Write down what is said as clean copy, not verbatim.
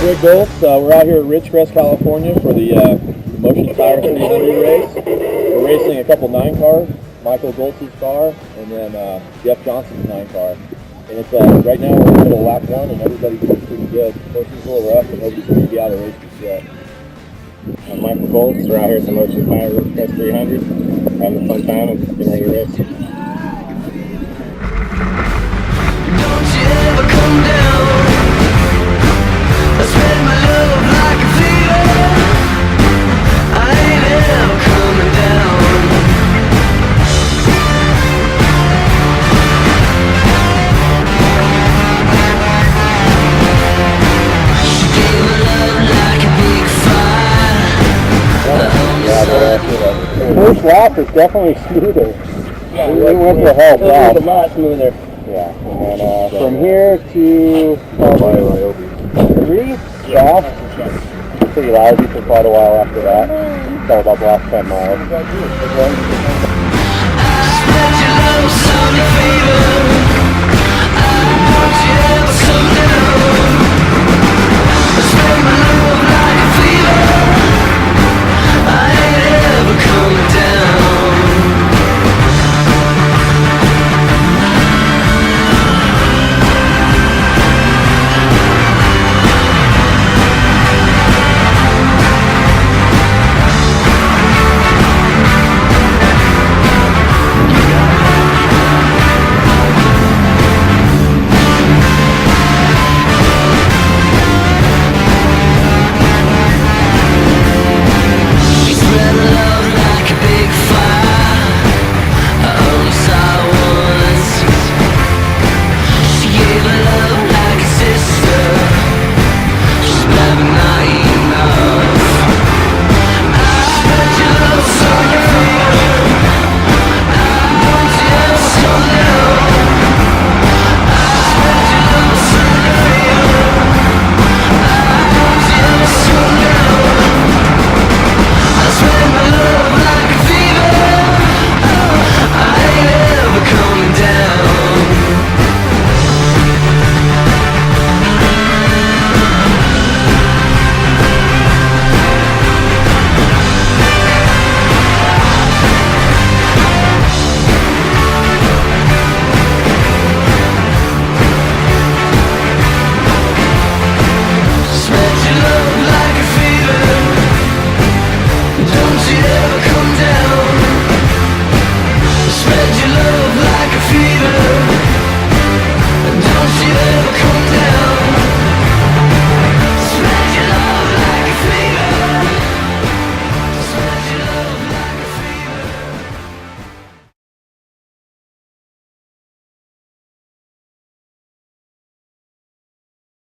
Greg Goltz. We're out here at Ridgecrest, California for the Motion Tire 300 race. We're racing a couple 9 cars, Michael Goltz's car, and then Jeff Johnson's 9 car. And it's right now we're in the middle of lap 1, and everybody's doing pretty good. Horses a little rough, and nobody's going to be out of races yet. I'm Michael Goltz. We're out here at the Motion Tire Ridgecrest 300, having a fun time and getting ready to race. Don't you ever come down. I spread my love like a fever. I ain't ever coming down. She gave her love like a big fire. First lap is definitely smoother. We went for a hell It was a lot smoother. Yeah, and then from here to 3, yeah, pretty lousy for quite a while after that. So about the last 10 miles. Spread your love, sunny fever. Don't you ever come down.